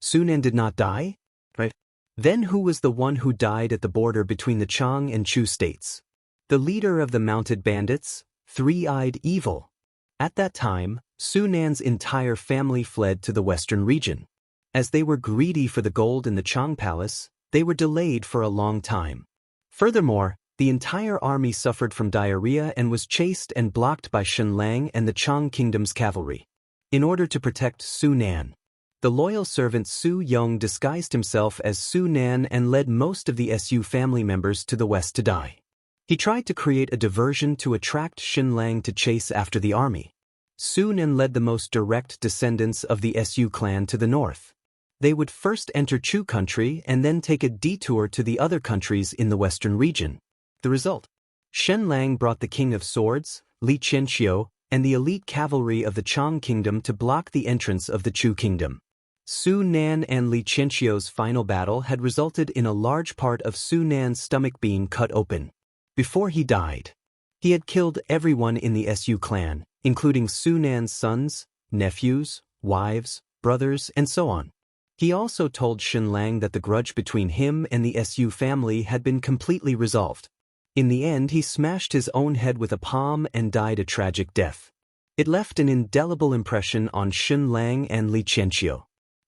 Su Nan did not die? Right. Then who was the one who died at the border between the Chang and Chu states? The leader of the mounted bandits, Three-Eyed Evil. At that time, Su Nan's entire family fled to the western region. As they were greedy for the gold in the Chang palace, they were delayed for a long time. Furthermore, the entire army suffered from diarrhea and was chased and blocked by Shenlang and the Chang kingdom's cavalry. In order to protect Su Nan, the loyal servant Su Yong disguised himself as Su Nan and led most of the Su family members to the west to die. He tried to create a diversion to attract Shenlang to chase after the army. Su Nan led the most direct descendants of the Su clan to the north. They would first enter Chu country and then take a detour to the other countries in the western region. The result? Shenlang brought the King of Swords, Li Qianqiu, and the elite cavalry of the Chang kingdom to block the entrance of the Chu kingdom. Su Nan and Li Qianqiu's final battle had resulted in a large part of Su Nan's stomach being cut open. Before he died, he had killed everyone in the Su clan, including Su Nan's sons, nephews, wives, brothers, and so on. He also told Shenlang that the grudge between him and the Su family had been completely resolved. In the end, he smashed his own head with a palm and died a tragic death. It left an indelible impression on Shenlang and Li Qianqiu.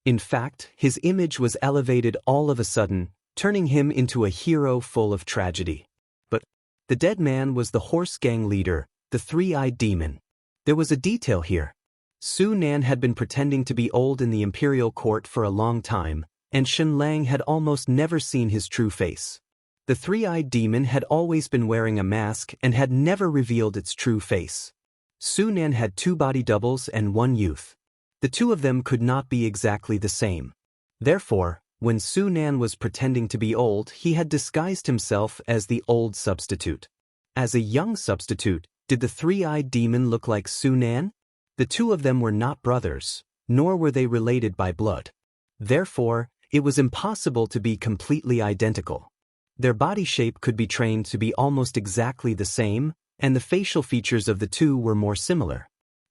In fact, his image was elevated all of a sudden, turning him into a hero full of tragedy. But the dead man was the horse gang leader, the Three-Eyed Demon. There was a detail here. Su Nan had been pretending to be old in the imperial court for a long time, and Shenlang had almost never seen his true face. The Three-Eyed Demon had always been wearing a mask and had never revealed its true face. Su Nan had 2 body doubles and 1 youth. The 2 of them could not be exactly the same. Therefore, when Su Nan was pretending to be old, he had disguised himself as the old substitute. As a young substitute, did the Three-Eyed Demon look like Su Nan? The 2 of them were not brothers, nor were they related by blood. Therefore, it was impossible to be completely identical. Their body shape could be trained to be almost exactly the same, and the facial features of the 2 were more similar.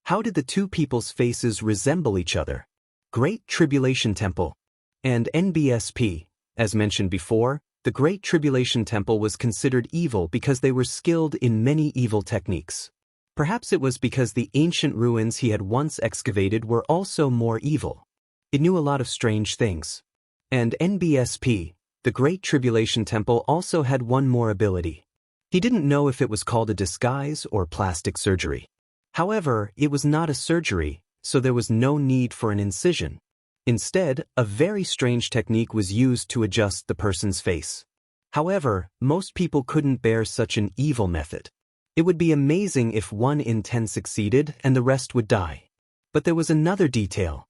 How did the 2 people's faces resemble each other? Great Tribulation Temple. And NBSP, as mentioned before, the Great Tribulation Temple was considered evil because they were skilled in many evil techniques. Perhaps it was because the ancient ruins he had once excavated were also more evil. It knew a lot of strange things. And NBSP, the Great Tribulation Temple, also had one more ability. He didn't know if it was called a disguise or plastic surgery. However, it was not a surgery, so there was no need for an incision. Instead, a very strange technique was used to adjust the person's face. However, most people couldn't bear such an evil method. It would be amazing if 1 in 10 succeeded and the rest would die. But there was another detail.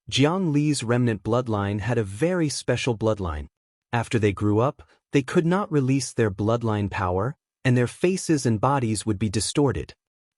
Jiang Li's remnant bloodline had a very special bloodline. After they grew up, they could not release their bloodline power, and their faces and bodies would be distorted.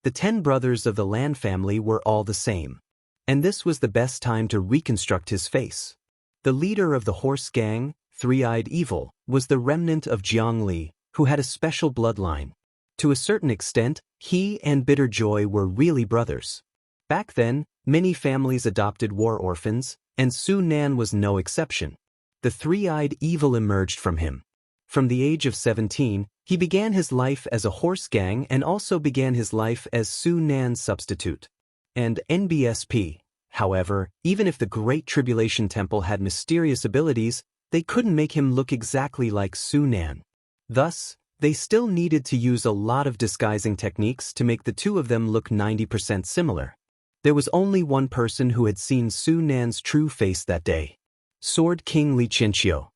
The 10 brothers of the Lan family were all the same. And this was the best time to reconstruct his face. The leader of the horse gang, Three-Eyed Evil, was the remnant of Jiang Li, who had a special bloodline. To a certain extent, he and Bitter Joy were really brothers. Back then, many families adopted war orphans, and Su Nan was no exception. The Three-Eyed Evil emerged from him. From the age of 17, he began his life as a horse gang and also began his life as Su Nan's substitute. And NBSP, however, even if the Great Tribulation Temple had mysterious abilities, they couldn't make him look exactly like Su Nan. Thus, they still needed to use a lot of disguising techniques to make the 2 of them look 90% similar. There was only one person who had seen Su Nan's true face that day. Sword King Li Qianqiu.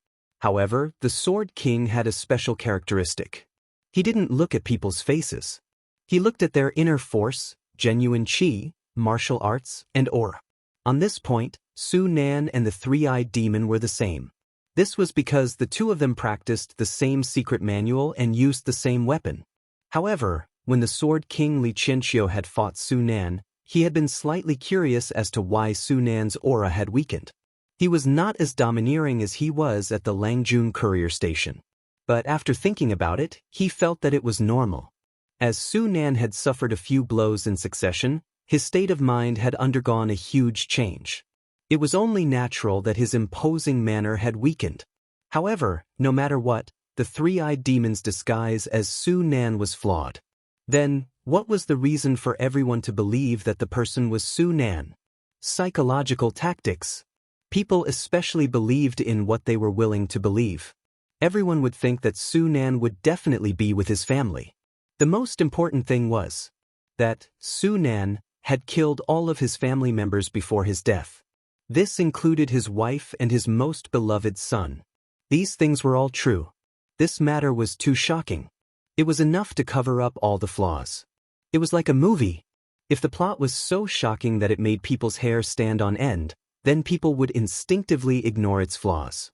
However, the Sword King had a special characteristic. He didn't look at people's faces. He looked at their inner force, genuine qi, martial arts, and aura. On this point, Su Nan and the Three-Eyed Demon were the same. This was because the 2 of them practiced the same secret manual and used the same weapon. However, when the Sword King Li Qianqiu had fought Su Nan, he had been slightly curious as to why Su Nan's aura had weakened. He was not as domineering as he was at the Langjun courier station. But after thinking about it, he felt that it was normal. As Su Nan had suffered a few blows in succession, his state of mind had undergone a huge change. It was only natural that his imposing manner had weakened. However, no matter what, the three-eyed demon's disguise as Su Nan was flawed. Then, what was the reason for everyone to believe that the person was Su Nan? Psychological tactics. People especially believed in what they were willing to believe. Everyone would think that Su Nan would definitely be with his family. The most important thing was that Su Nan had killed all of his family members before his death. This included his wife and his most beloved son. These things were all true. This matter was too shocking. It was enough to cover up all the flaws. It was like a movie. If the plot was so shocking that it made people's hair stand on end, then people would instinctively ignore its flaws.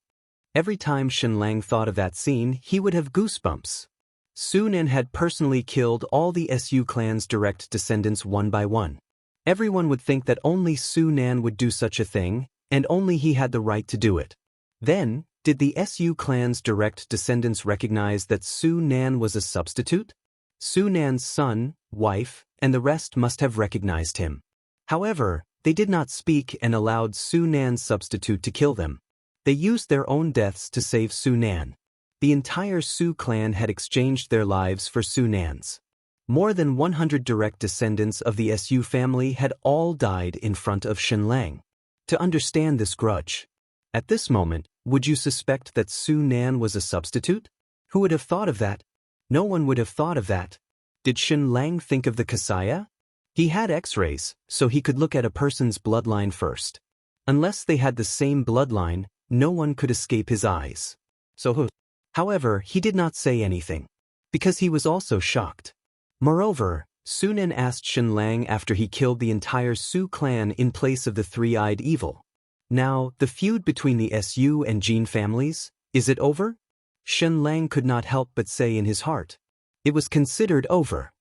Every time Shenlang thought of that scene, he would have goosebumps. Su Nan had personally killed all the Su clan's direct descendants one by one. Everyone would think that only Su Nan would do such a thing, and only he had the right to do it. Then, did the Su clan's direct descendants recognize that Su Nan was a substitute? Su Nan's son, wife, and the rest must have recognized him. However, they did not speak and allowed Su Nan's substitute to kill them. They used their own deaths to save Su Nan. The entire Su clan had exchanged their lives for Su Nan's. More than 100 direct descendants of the Su family had all died in front of Shenlang. To understand this grudge. At this moment, would you suspect that Su Nan was a substitute? Who would have thought of that? No one would have thought of that. Did Shenlang think of the Kasaya? He had X-rays, so he could look at a person's bloodline first. Unless they had the same bloodline, no one could escape his eyes. However, he did not say anything, because he was also shocked. Moreover, Su Nan asked Shenlang after he killed the entire Su clan in place of the three-eyed evil. Now, the feud between the Su and Jin families, is it over? Shenlang could not help but say in his heart. It was considered over.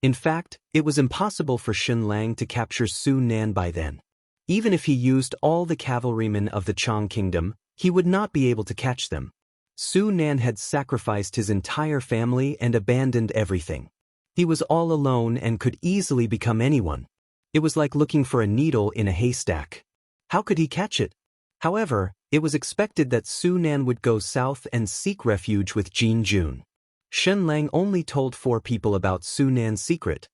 In fact, it was impossible for Shenlang to capture Su Nan by then. Even if he used all the cavalrymen of the Chang kingdom, he would not be able to catch them. Su Nan had sacrificed his entire family and abandoned everything. He was all alone and could easily become anyone. It was like looking for a needle in a haystack. How could he catch it? However, it was expected that Su Nan would go south and seek refuge with Jin Jun. Shenlang only told 4 people about Su Nan's secret.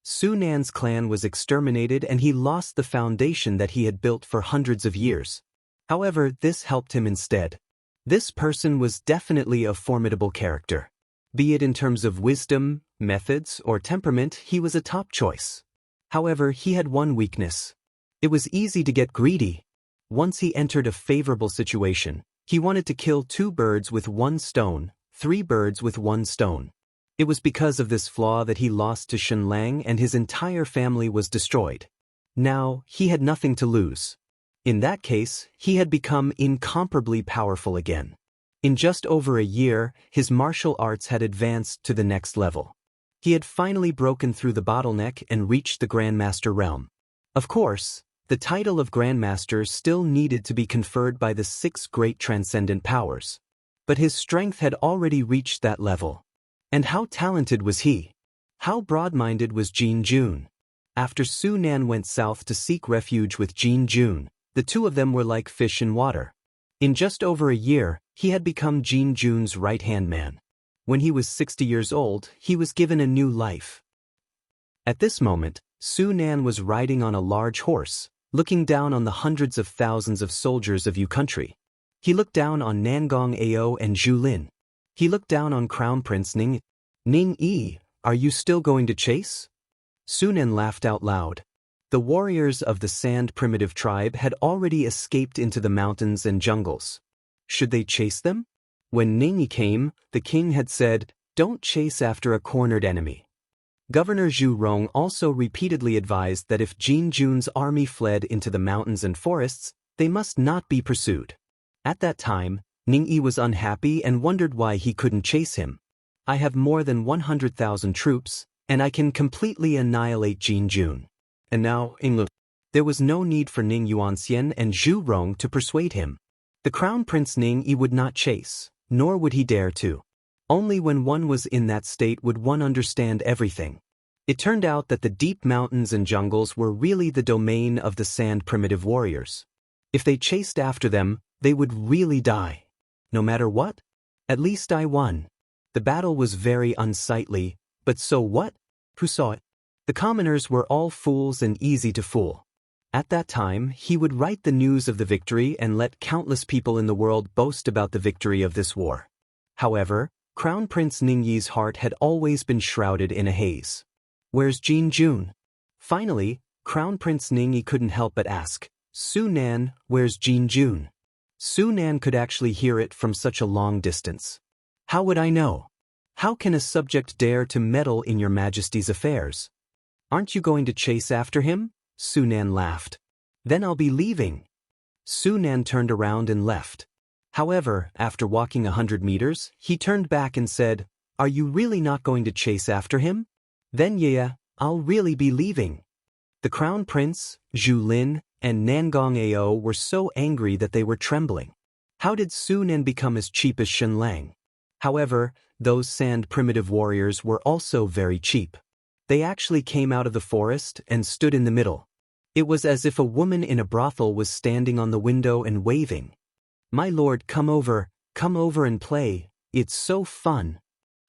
Su Nan's clan was exterminated and he lost the foundation that he had built for hundreds of years. However, this helped him instead. This person was definitely a formidable character. Be it in terms of wisdom, methods, or temperament, he was a top choice. However, he had one weakness. It was easy to get greedy. Once he entered a favorable situation, he wanted to kill 2 birds with 1 stone, 3 birds with 1 stone. It was because of this flaw that he lost to Shenlang and his entire family was destroyed. Now, he had nothing to lose. In that case, he had become incomparably powerful again. In just over a year, his martial arts had advanced to the next level. He had finally broken through the bottleneck and reached the Grandmaster realm. Of course, the title of Grandmaster still needed to be conferred by the 6 great transcendent powers. But his strength had already reached that level. And how talented was he? How broad-minded was Jin Jun? After Su Nan went south to seek refuge with Jin Jun, the 2 of them were like fish in water. In just over a year, he had become Jin Jun's right-hand man. When he was 60 years old, he was given a new life. At this moment, Su Nan was riding on a large horse, looking down on the hundreds of thousands of soldiers of Yu country. He looked down on Nangong Ao and Zhu Lin. He looked down on Crown Prince Ning. Ning Yi, are you still going to chase? Su Nan laughed out loud. The warriors of the Sand primitive tribe had already escaped into the mountains and jungles. Should they chase them? When Ning Yi came, the king had said, "Don't chase after a cornered enemy." Governor Zhu Rong also repeatedly advised that if Jin Jun's army fled into the mountains and forests, they must not be pursued. At that time, Ning Yi was unhappy and wondered why he couldn't chase him. I have more than 100,000 troops, and I can completely annihilate Jin Jun. And now, there was no need for Ning Yuanxian and Zhu Rong to persuade him. The Crown Prince Ning Yi would not chase, nor would he dare to. Only when one was in that state would one understand everything. It turned out that the deep mountains and jungles were really the domain of the sand primitive warriors. If they chased after them, they would really die. No matter what? At least I won. The battle was very unsightly, but so what? Who saw it? The commoners were all fools and easy to fool. At that time, he would write the news of the victory and let countless people in the world boast about the victory of this war. However, Crown Prince Ningyi's heart had always been shrouded in a haze. Where's Jin Jun? Finally, Crown Prince Ningyi couldn't help but ask, Su Nan, where's Jin Jun? Su Nan could actually hear it from such a long distance. How would I know? How can a subject dare to meddle in your majesty's affairs? Aren't you going to chase after him? Su Nan laughed. Then I'll be leaving. Su Nan turned around and left. However, after walking 100 meters, he turned back and said, Are you really not going to chase after him? Then yeah, I'll really be leaving. The Crown Prince, Zhu Lin, and Nangong Ao were so angry that they were trembling. How did Su Nan become as cheap as Shen Lang? However, those sand primitive warriors were also very cheap. They actually came out of the forest and stood in the middle. It was as if a woman in a brothel was standing on the window and waving. My lord, come over and play, it's so fun.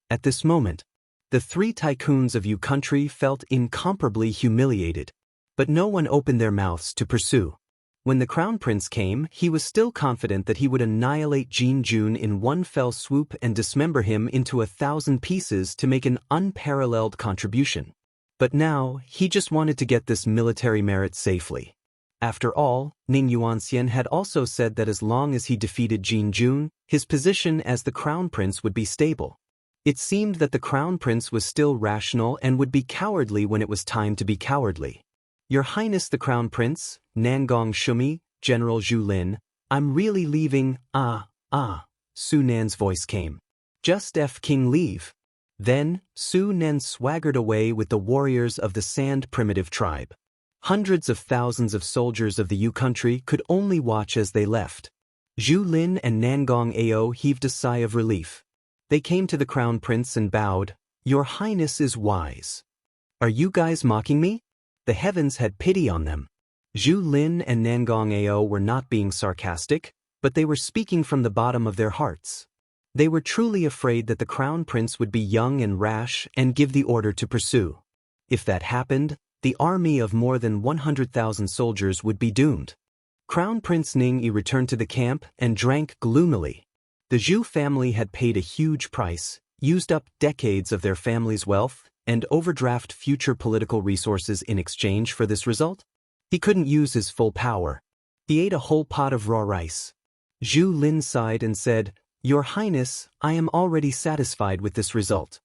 At this moment, the three tycoons of Yu country felt incomparably humiliated, but no one opened their mouths to pursue. When the Crown Prince came, he was still confident that he would annihilate Jin Jun in one fell swoop and dismember him into 1,000 pieces to make an unparalleled contribution. But now, he just wanted to get this military merit safely. After all, Ning Yuanxian had also said that as long as he defeated Jin Jun, his position as the Crown Prince would be stable. It seemed that the Crown Prince was still rational and would be cowardly when it was time to be cowardly. Your Highness the Crown Prince, Nangong Shumi, General Zhu Lin, I'm really leaving, Su Nan's voice came. Just King leave. Then, Su Nan swaggered away with the warriors of the Sand primitive tribe. Hundreds of thousands of soldiers of the Yu country could only watch as they left. Zhu Lin and Nangong Ao heaved a sigh of relief. They came to the Crown Prince and bowed, Your Highness is wise. Are you guys mocking me? The heavens had pity on them. Zhu Lin and Nangong Ao were not being sarcastic, but they were speaking from the bottom of their hearts. They were truly afraid that the Crown Prince would be young and rash and give the order to pursue. If that happened, the army of more than 100,000 soldiers would be doomed. Crown Prince Ningyi returned to the camp and drank gloomily. The Zhu family had paid a huge price, used up decades of their family's wealth, and overdraft future political resources in exchange for this result. He couldn't use his full power. He ate a whole pot of raw rice. Zhu Lin sighed and said, Your Highness, I am already satisfied with this result.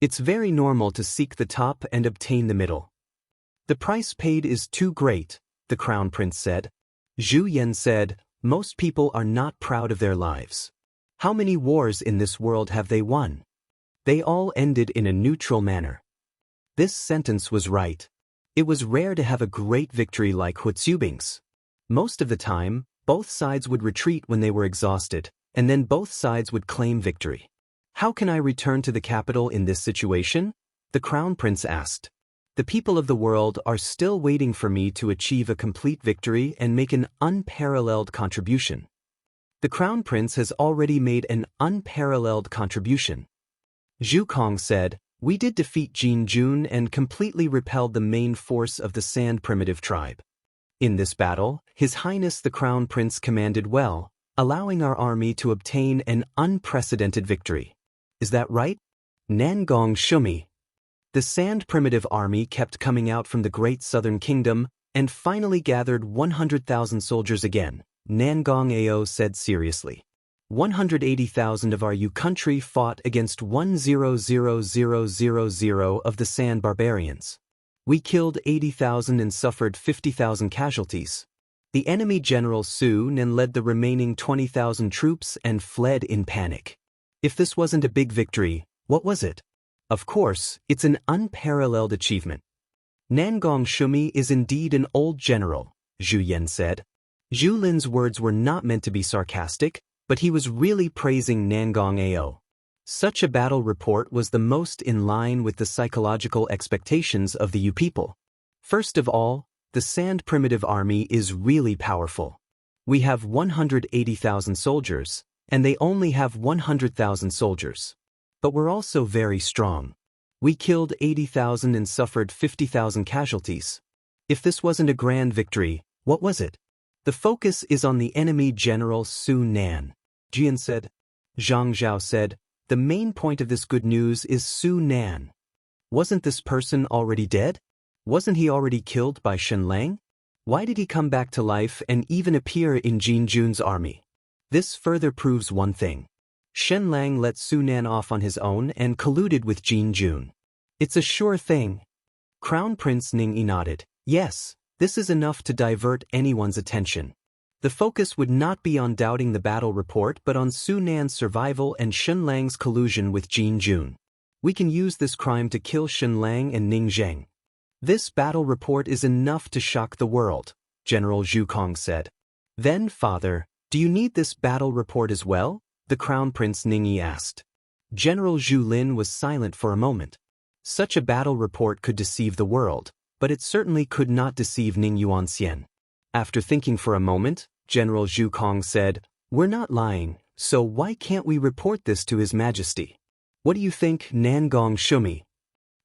It's very normal to seek the top and obtain the middle. The price paid is too great, the Crown Prince said. Zhu Yan said, Most people are not proud of their lives. How many wars in this world have they won? They all ended in a neutral manner. This sentence was right. It was rare to have a great victory like Huitsubing's. Most of the time, both sides would retreat when they were exhausted, and then both sides would claim victory. How can I return to the capital in this situation? The Crown Prince asked. The people of the world are still waiting for me to achieve a complete victory and make an unparalleled contribution. The Crown Prince has already made an unparalleled contribution. Zhu Kong said, We did defeat Jin Jun and completely repelled the main force of the Sand primitive tribe. In this battle, His Highness the Crown Prince commanded well, allowing our army to obtain an unprecedented victory. Is that right? Nangong Shumi. The Sand primitive army kept coming out from the Great Southern Kingdom and finally gathered 100,000 soldiers again, Nangong Ao said seriously. 180,000 of our Yu country fought against 100,000 of the Sand barbarians. We killed 80,000 and suffered 50,000 casualties. The enemy General Su Nan led the remaining 20,000 troops and fled in panic. If this wasn't a big victory, what was it? Of course, it's an unparalleled achievement. Nangong Shumi is indeed an old general, Zhu Yan said. Zhu Lin's words were not meant to be sarcastic, but he was really praising Nangong Ao. Such a battle report was the most in line with the psychological expectations of the Yu people. First of all, the Sand primitive army is really powerful. We have 180,000 soldiers, and they only have 100,000 soldiers. But we're also very strong. We killed 80,000 and suffered 50,000 casualties. If this wasn't a grand victory, what was it? The focus is on the enemy general Su Nan, Jian said. Zhang Zhao said, the main point of this good news is Su Nan. Wasn't this person already dead? Wasn't he already killed by Shen Lang? Why did he come back to life and even appear in Jin Jun's army? This further proves one thing. Shen Lang let Su Nan off on his own and colluded with Jin Jun. It's a sure thing. Crown Prince Ning Yi nodded. Yes, this is enough to divert anyone's attention. The focus would not be on doubting the battle report but on Su Nan's survival and Shen Lang's collusion with Jin Jun. We can use this crime to kill Shen Lang and Ning Zheng. This battle report is enough to shock the world, General Zhu Kong said. Then, Father, do you need this battle report as well? The Crown Prince Ning Yi asked. General Zhu Lin was silent for a moment. Such a battle report could deceive the world, but it certainly could not deceive Ning Yuanxian. After thinking for a moment, General Zhu Kong said, we're not lying, so why can't we report this to His Majesty? What do you think, Nangong Shumi?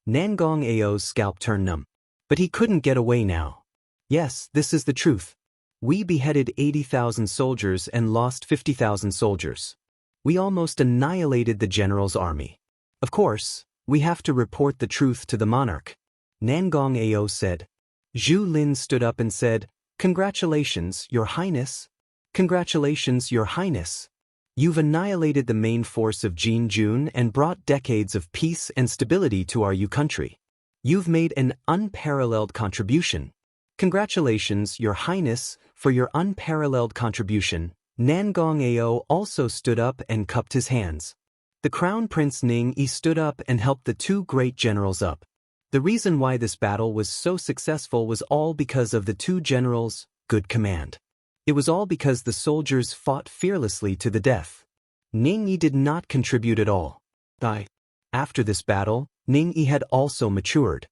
Nangong Ao's scalp turned numb. But he couldn't get away now. Yes, this is the truth. We beheaded 80,000 soldiers and lost 50,000 soldiers. We almost annihilated the general's army. Of course, we have to report the truth to the monarch. Nangong Ao said. Zhu Lin stood up and said, Congratulations, Your Highness. Congratulations, Your Highness. You've annihilated the main force of Jin Jun and brought decades of peace and stability to our Yu country. You've made an unparalleled contribution. Congratulations, Your Highness, for your unparalleled contribution. Nangong Ao also stood up and cupped his hands. The Crown Prince Ning Yi stood up and helped the two great generals up. The reason why this battle was so successful was all because of the two generals' good command. It was all because the soldiers fought fearlessly to the death. Ning Yi did not contribute at all. After this battle, Ning Yi had also matured.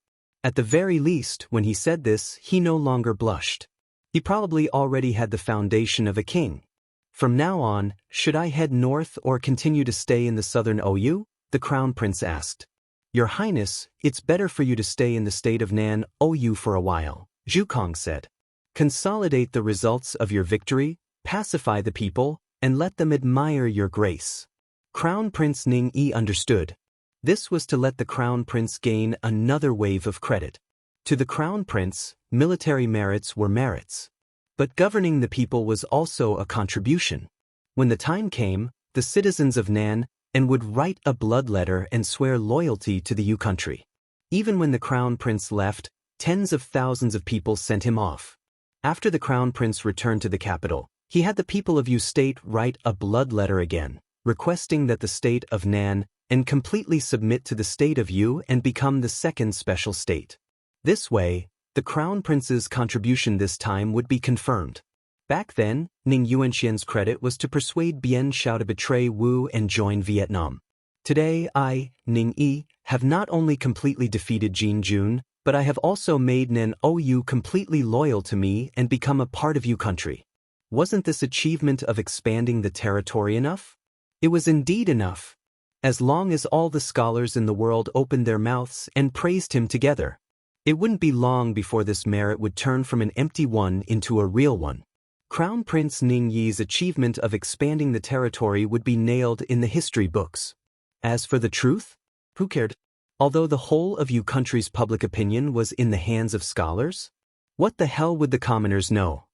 At the very least, when he said this, he no longer blushed. He probably already had the foundation of a king. From now on, should I head north or continue to stay in the southern Oyu? The Crown Prince asked. Your Highness, it's better for you to stay in the state of Nan Oyu for a while, Zhu Kong said. Consolidate the results of your victory, pacify the people, and let them admire your grace. Crown Prince Ning Yi understood. This was to let the Crown Prince gain another wave of credit. To the Crown Prince, military merits were merits. But governing the people was also a contribution. When the time came, the citizens of Nan would write a blood letter and swear loyalty to the Yu country. Even when the Crown Prince left, tens of thousands of people sent him off. After the Crown Prince returned to the capital, he had the people of Yu State write a blood letter again, requesting that the state of Nan completely submit to the state of Yu and become the second special state. This way, the Crown Prince's contribution this time would be confirmed. Back then, Ning Yuanxian's credit was to persuade Bien Shao to betray Wu and join Vietnam. Today I, Ning Yi, have not only completely defeated Jin Jun, but I have also made Nan Oyu completely loyal to me and become a part of Yu country. Wasn't this achievement of expanding the territory enough? It was indeed enough. As long as all the scholars in the world opened their mouths and praised him together. It wouldn't be long before this merit would turn from an empty one into a real one. Crown Prince Ning Yi's achievement of expanding the territory would be nailed in the history books. As for the truth, who cared? Although the whole of Yu country's public opinion was in the hands of scholars? What the hell would the commoners know?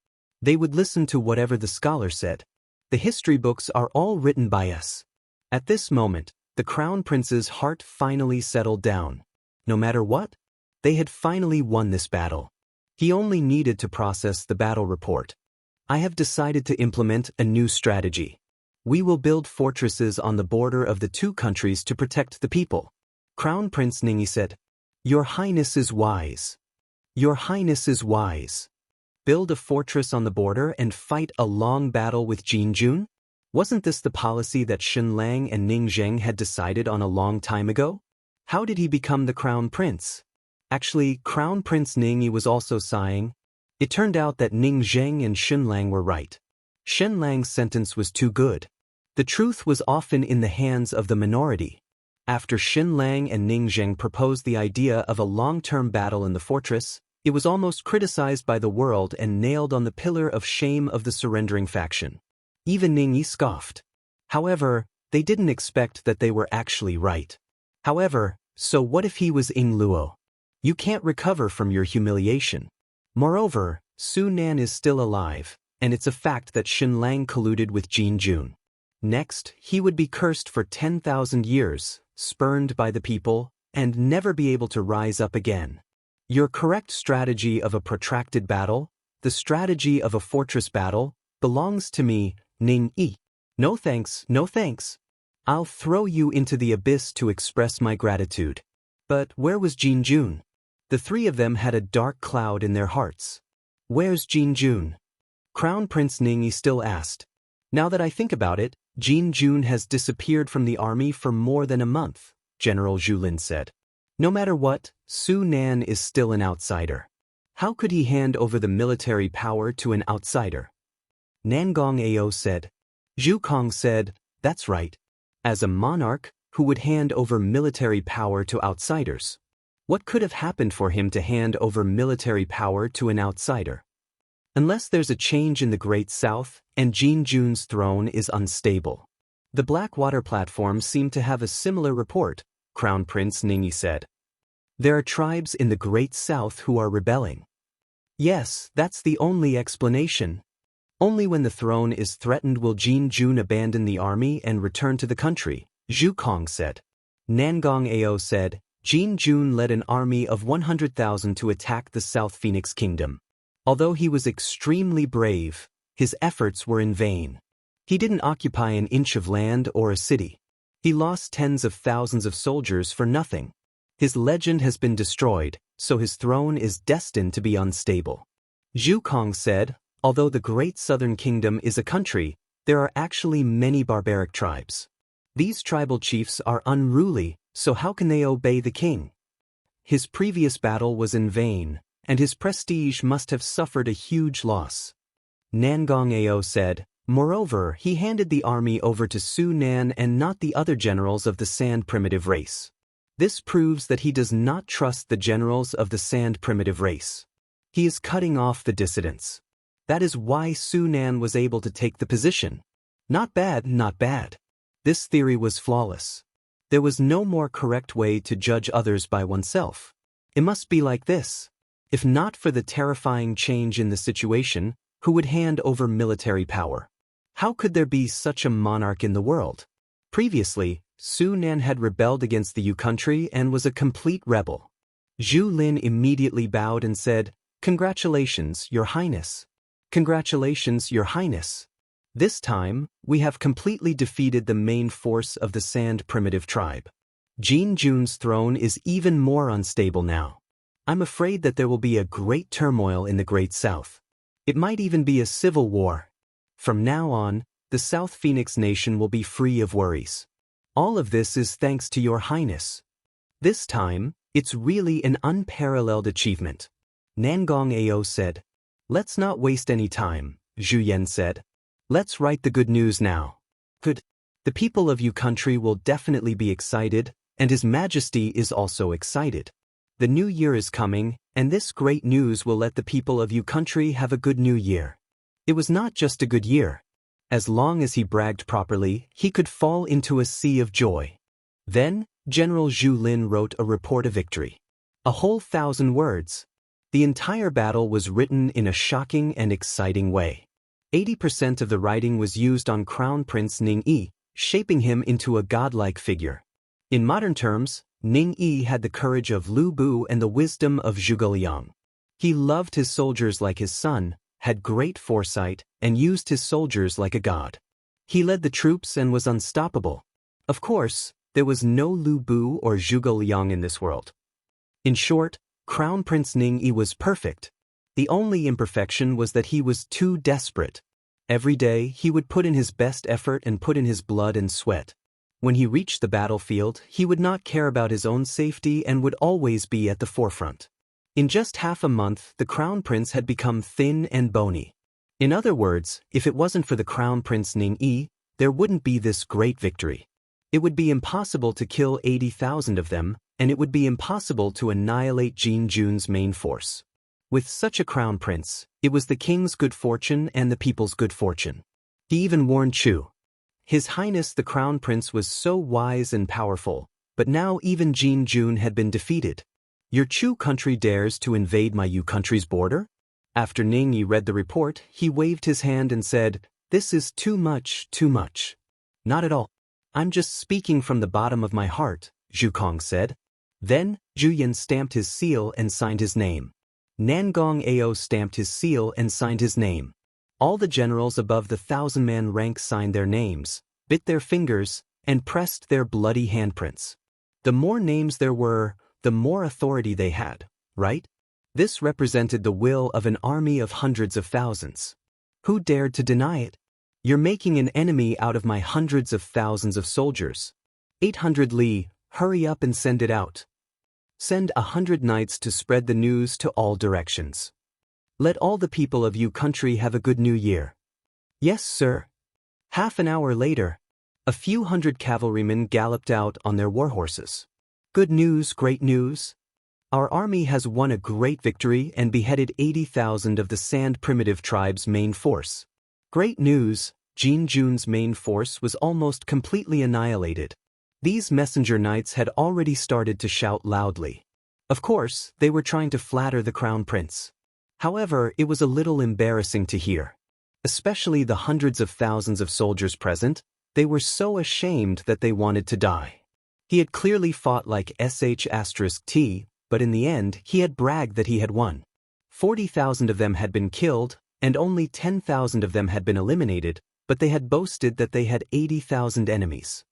They would listen to whatever the scholar said. The history books are all written by us. At this moment, the Crown Prince's heart finally settled down. No matter what, they had finally won this battle. He only needed to process the battle report. I have decided to implement a new strategy. We will build fortresses on the border of the two countries to protect the people. Crown Prince Ningyi said, Your Highness is wise. Your Highness is wise. Build a fortress on the border and fight a long battle with Jin Jun? Wasn't this the policy that Xun Lang and Ning Zheng had decided on a long time ago? How did he become the crown prince? Actually, Crown Prince Ning Yi was also sighing. It turned out that Ning Zheng and Xun Lang were right. Xun Lang's sentence was too good. The truth was often in the hands of the minority. After Xun Lang and Ning Zheng proposed the idea of a long-term battle in the fortress, it was almost criticized by the world and nailed on the pillar of shame of the surrendering faction. Even Ning Yi scoffed. However, they didn't expect that they were actually right. However, so what if he was Ying Luo? You can't recover from your humiliation. Moreover, Su Nan is still alive, and it's a fact that Xun Lang colluded with Jin Jun. Next, he would be cursed for 10,000 years, spurned by the people, and never be able to rise up again. Your correct strategy of a protracted battle, the strategy of a fortress battle, belongs to me, Ning Yi. No thanks, no thanks. I'll throw you into the abyss to express my gratitude. But where was Jin Jun? The three of them had a dark cloud in their hearts. Where's Jin Jun? Crown Prince Ning Yi still asked. Now that I think about it, Jin Jun has disappeared from the army for more than a month, General Zhu Lin said. No matter what, Su Nan is still an outsider. How could he hand over the military power to an outsider? Nangong Ao said. Zhu Kong said, that's right. As a monarch, who would hand over military power to outsiders? What could have happened for him to hand over military power to an outsider? Unless there's a change in the Great South, and Jin Jun's throne is unstable. The Blackwater platform seemed to have a similar report, Crown Prince Ning Yi said. There are tribes in the Great South who are rebelling. Yes, that's the only explanation. Only when the throne is threatened will Jin Jun abandon the army and return to the country, Zhu Kong said. Nangong Ao said, Jin Jun led an army of 100,000 to attack the South Phoenix Kingdom. Although he was extremely brave, his efforts were in vain. He didn't occupy an inch of land or a city. He lost tens of thousands of soldiers for nothing. His legend has been destroyed, so his throne is destined to be unstable. Zhu Kong said, although the Great Southern Kingdom is a country, there are actually many barbaric tribes. These tribal chiefs are unruly, so how can they obey the king? His previous battle was in vain, and his prestige must have suffered a huge loss. Nangong Ao said, moreover, he handed the army over to Su Nan and not the other generals of the Sand primitive race. This proves that he does not trust the generals of the Sand primitive race. He is cutting off the dissidents. That is why Su Nan was able to take the position. Not bad, not bad. This theory was flawless. There was no more correct way to judge others by oneself. It must be like this. If not for the terrifying change in the situation, who would hand over military power? How could there be such a monarch in the world? Previously, Su Nan had rebelled against the Yu country and was a complete rebel. Zhu Lin immediately bowed and said, Congratulations, Your Highness. Congratulations, Your Highness. This time, we have completely defeated the main force of the Sand primitive tribe. Jin Jun's throne is even more unstable now. I'm afraid that there will be a great turmoil in the Great South. It might even be a civil war. From now on, the South Phoenix nation will be free of worries. All of this is thanks to Your Highness. This time, it's really an unparalleled achievement. Nangong Ao said. Let's not waste any time, Zhu Yan said. Let's write the good news now. Good. The people of Yu country will definitely be excited, and His Majesty is also excited. The new year is coming, and this great news will let the people of Yu country have a good new year. It was not just a good year. As long as he bragged properly, he could fall into a sea of joy. Then, General Zhu Lin wrote a report of victory. A whole 1,000 words. The entire battle was written in a shocking and exciting way. 80% of the writing was used on Crown Prince Ning Yi, shaping him into a godlike figure. In modern terms, Ning Yi had the courage of Lu Bu and the wisdom of Zhuge Liang. He loved his soldiers like his son, had great foresight, and used his soldiers like a god. He led the troops and was unstoppable. Of course, there was no Lu Bu or Zhuge Liang in this world. In short, Crown Prince Ning Yi was perfect. The only imperfection was that he was too desperate. Every day, he would put in his best effort and put in his blood and sweat. When he reached the battlefield, he would not care about his own safety and would always be at the forefront. In just half a month, the Crown Prince had become thin and bony. In other words, if it wasn't for the Crown Prince Ning Yi, there wouldn't be this great victory. It would be impossible to kill 80,000 of them, and it would be impossible to annihilate Jin Jun's main force. With such a Crown Prince, it was the king's good fortune and the people's good fortune. He even warned Chu. His Highness the Crown Prince was so wise and powerful, but now even Jin Jun had been defeated. Your Chu country dares to invade my Yu country's border? After Ning Yi read the report, he waved his hand and said, "This is too much, too much." "Not at all. I'm just speaking from the bottom of my heart," Zhu Kong said. Then, Zhu Yan stamped his seal and signed his name. Nangong Ao stamped his seal and signed his name. All the generals above the 1,000-man rank signed their names, bit their fingers, and pressed their bloody handprints. The more names there were, the more authority they had, right? This represented the will of an army of hundreds of thousands. Who dared to deny it? You're making an enemy out of my hundreds of thousands of soldiers. 800 Li, hurry up and send it out. Send 100 knights to spread the news to all directions. Let all the people of Yu country have a good new year. Yes, sir. Half an hour later, a few hundred cavalrymen galloped out on their war horses. Good news, great news. Our army has won a great victory and beheaded 80,000 of the Sand primitive tribe's main force. Great news, Jin Jun's main force was almost completely annihilated. These messenger knights had already started to shout loudly. Of course, they were trying to flatter the Crown Prince. However, it was a little embarrassing to hear. Especially the hundreds of thousands of soldiers present, they were so ashamed that they wanted to die. He had clearly fought like *T, but in the end, he had bragged that he had won. 40,000 of them had been killed, and only 10,000 of them had been eliminated, but they had boasted that they had 80,000 enemies.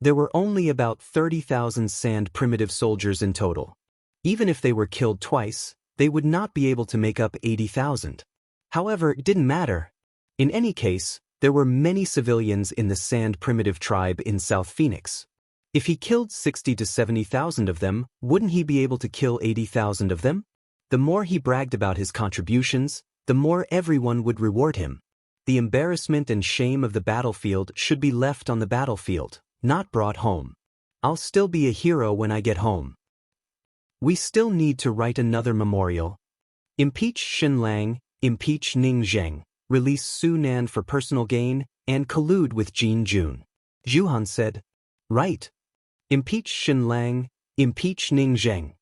There were only about 30,000 Sand primitive soldiers in total. Even if they were killed twice, they would not be able to make up 80,000. However, it didn't matter. In any case, there were many civilians in the Sand primitive tribe in South Phoenix. If he killed 60 to 70,000 of them, wouldn't he be able to kill 80,000 of them? The more he bragged about his contributions, the more everyone would reward him. The embarrassment and shame of the battlefield should be left on the battlefield, not brought home. I'll still be a hero when I get home. We still need to write another memorial. Impeach Xin Lang, impeach Ning Zheng, release Su Nan for personal gain, and collude with Jin Jun. Zhu Han said, "Right. Impeach Xin Lang, impeach Ning Zheng.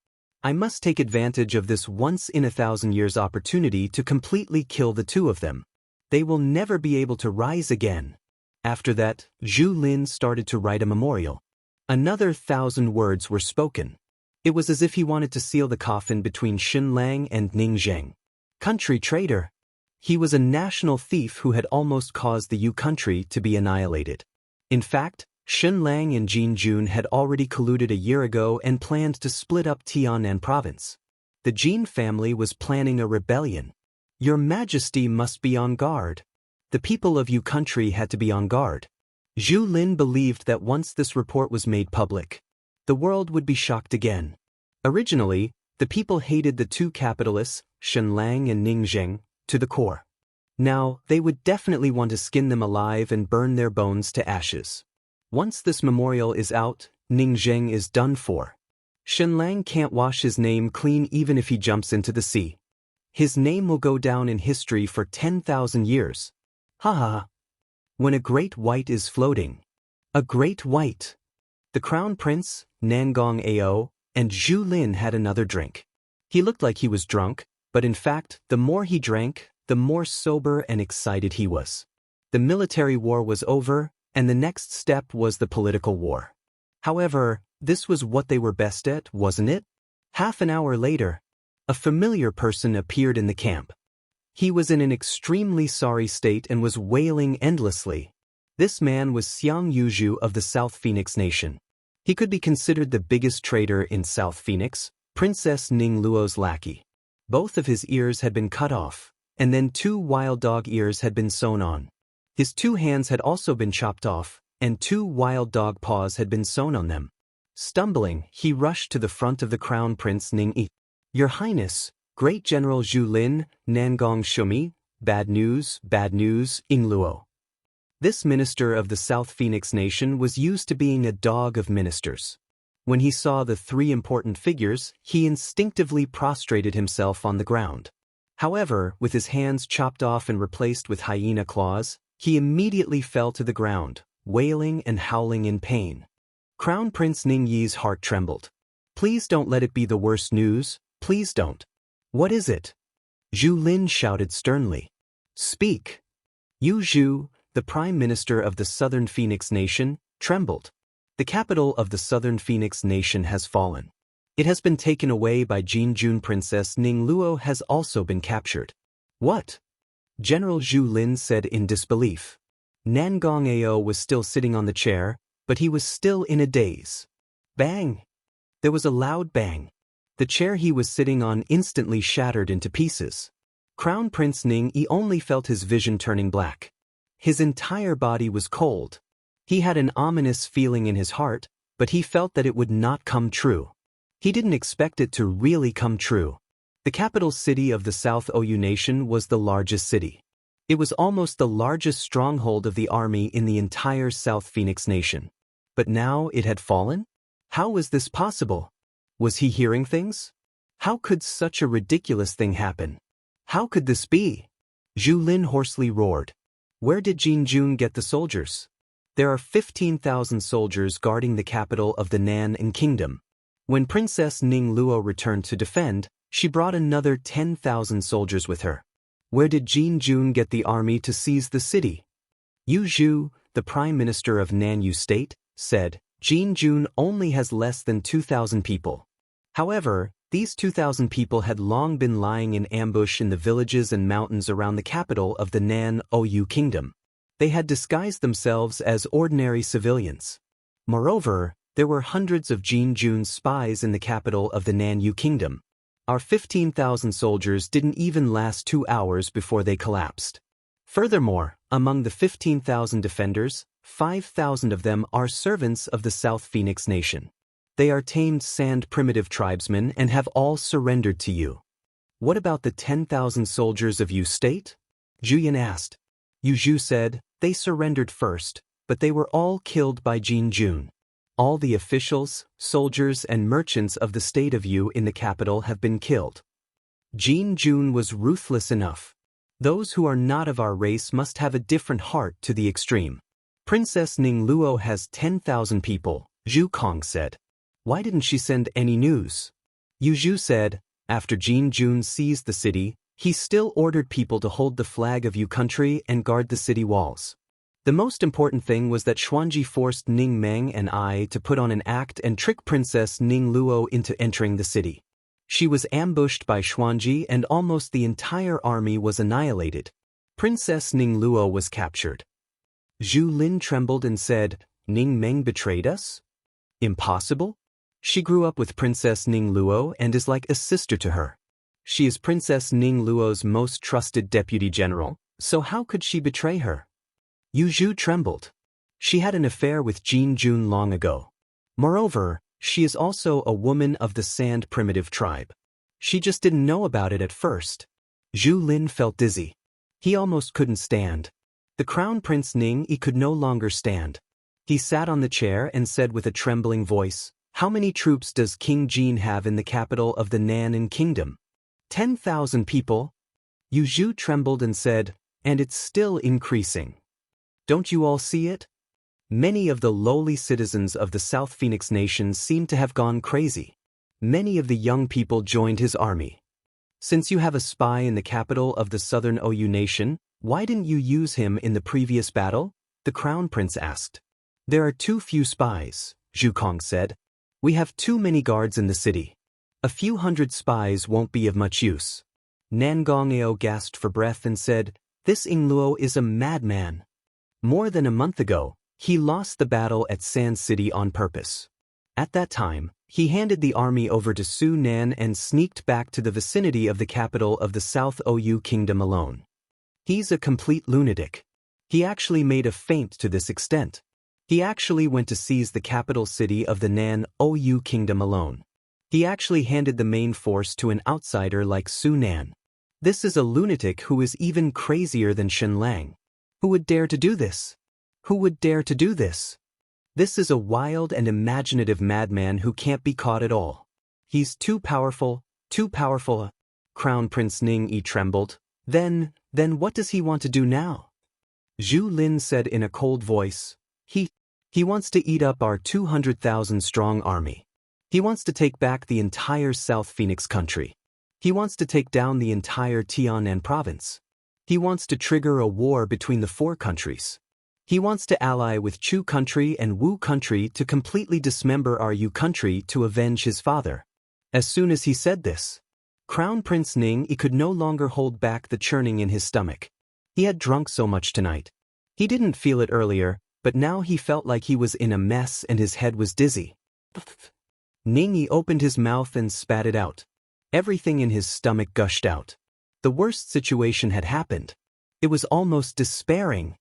I must take advantage of this once-in-a-thousand-years opportunity to completely kill the two of them. They will never be able to rise again." After that, Zhu Lin started to write a memorial. Another 1,000 words were spoken. It was as if he wanted to seal the coffin between Xin Lang and Ning Zheng. Country traitor. He was a national thief who had almost caused the Yu country to be annihilated. In fact, Xin Lang and Jin Jun had already colluded a year ago and planned to split up Tianan province. The Jin family was planning a rebellion. Your Majesty must be on guard. The people of Yu country had to be on guard. Zhu Lin believed that once this report was made public, the world would be shocked again. Originally, the people hated the two capitalists, Xin Lang and Ning Zheng, to the core. Now, they would definitely want to skin them alive and burn their bones to ashes. Once this memorial is out, Ning Zheng is done for. Xin Lang can't wash his name clean even if he jumps into the sea. His name will go down in history for 10,000 years. Ha ha. When a great white is floating. A great white. The Crown Prince, Nangong Ao, and Zhu Lin had another drink. He looked like he was drunk, but in fact, the more he drank, the more sober and excited he was. The military war was over, and the next step was the political war. However, this was what they were best at, wasn't it? Half an hour later, a familiar person appeared in the camp. He was in an extremely sorry state and was wailing endlessly. This man was Xiang Yuzhu of the South Phoenix Nation. He could be considered the biggest traitor in South Phoenix, Princess Ning Luo's lackey. Both of his ears had been cut off, and then 2 wild dog ears had been sewn on. His 2 hands had also been chopped off, and 2 wild dog paws had been sewn on them. Stumbling, he rushed to the front of the Crown Prince Ning-yi. "Your Highness, Great General Zhu Lin, Nangong Shumi, bad news, Ing Luo." This minister of the South Phoenix Nation was used to being a dog of ministers. When he saw the 3 important figures, he instinctively prostrated himself on the ground. However, with his hands chopped off and replaced with hyena claws, he immediately fell to the ground, wailing and howling in pain. Crown Prince Ning-yi's heart trembled. "Please don't let it be the worst news, please don't." "What is it?" Zhu Lin shouted sternly. "Speak." Yu Zhu, the Prime Minister of the Southern Phoenix Nation, trembled. The capital of the Southern Phoenix Nation has fallen. It has been taken away by Jinjun. Princess Ning Luo has also been captured. "What?" General Zhu Lin said in disbelief. Nangong Ao was still sitting on the chair, but he was still in a daze. Bang! There was a loud bang. The chair he was sitting on instantly shattered into pieces. Crown Prince Ning-yi only felt his vision turning black. His entire body was cold. He had an ominous feeling in his heart, but he felt that it would not come true. He didn't expect it to really come true. The capital city of the South OU Nation was the largest city. It was almost the largest stronghold of the army in the entire South Phoenix Nation. But now it had fallen? How was this possible? Was he hearing things? How could such a ridiculous thing happen? How could this be? Zhu Lin hoarsely roared. Where did Jinjun get the soldiers? There are 15,000 soldiers guarding the capital of the Nan Kingdom. When Princess Ning Luo returned to defend, she brought another 10,000 soldiers with her. Where did Jinjun get the army to seize the city? Yu Zhu, the Prime Minister of Nanyu State, said, Jinjun only has less than 2,000 people. However, these 2,000 people had long been lying in ambush in the villages and mountains around the capital of the Nan OU Kingdom. They had disguised themselves as ordinary civilians. Moreover, there were hundreds of Jinjun's spies in the capital of the Nanyu Kingdom. Our 15,000 soldiers didn't even last 2 hours before they collapsed. Furthermore, among the 15,000 defenders, 5,000 of them are servants of the South Phoenix Nation. They are tamed sand primitive tribesmen and have all surrendered to you. What about the 10,000 soldiers of Yu State? Juyan asked. Yu Zhu said, they surrendered first, but they were all killed by Jinjun. All the officials, soldiers and merchants of the state of Yu in the capital have been killed. Jinjun was ruthless enough. Those who are not of our race must have a different heart to the extreme. Princess Ning Luo has 10,000 people, Zhu Kong said. Why didn't she send any news? Yu Zhu said, after Jinjun seized the city, he still ordered people to hold the flag of Yu country and guard the city walls. The most important thing was that Xuanji forced Ning Meng and I to put on an act and trick Princess Ning Luo into entering the city. She was ambushed by Xuanji and almost the entire army was annihilated. Princess Ning Luo was captured. Zhu Lin trembled and said, Ning Meng betrayed us? Impossible? She grew up with Princess Ning Luo and is like a sister to her. She is Princess Ning Luo's most trusted deputy general, so how could she betray her? Yu Zhu trembled. She had an affair with Jinjun long ago. Moreover, she is also a woman of the Sand primitive tribe. She just didn't know about it at first. Zhu Lin felt dizzy. He almost couldn't stand. The Crown Prince Ning-yi could no longer stand. He sat on the chair and said with a trembling voice, How many troops does King Jin have in the capital of the Nan Kingdom? 10,000 people? Yu Zhu trembled and said, And it's still increasing. Don't you all see it? Many of the lowly citizens of the South Phoenix Nation seem to have gone crazy. Many of the young people joined his army. Since you have a spy in the capital of the Southern OU Nation, why didn't you use him in the previous battle? The Crown Prince asked. There are too few spies, Zhu Kong said. We have too many guards in the city. A few hundred spies won't be of much use. Nangong Ao gasped for breath and said, This Ing Luo is a madman. More than a month ago, he lost the battle at Sand City on purpose. At that time, he handed the army over to Su Nan and sneaked back to the vicinity of the capital of the South OU Kingdom alone. He's a complete lunatic. He actually made a feint to this extent. He actually went to seize the capital city of the Nan Ou kingdom alone. He actually handed the main force to an outsider like Su Nan. This is a lunatic who is even crazier than Shen Lang. Who would dare to do this? Who would dare to do this? This is a wild and imaginative madman who can't be caught at all. He's too powerful, too powerful. Crown Prince Ning trembled. Then what does he want to do now? Zhu Lin said in a cold voice. He wants to eat up our 200,000 strong army. He wants to take back the entire South Phoenix country. He wants to take down the entire Tianan province. He wants to trigger a war between the four countries. He wants to ally with Chu country and Wu country to completely dismember our Yu country to avenge his father. As soon as he said this, Crown Prince Ning could no longer hold back the churning in his stomach. He had drunk so much tonight. He didn't feel it earlier, but now he felt like he was in a mess and his head was dizzy. Ning opened his mouth and spat it out. Everything in his stomach gushed out. The worst situation had happened. It was almost despairing.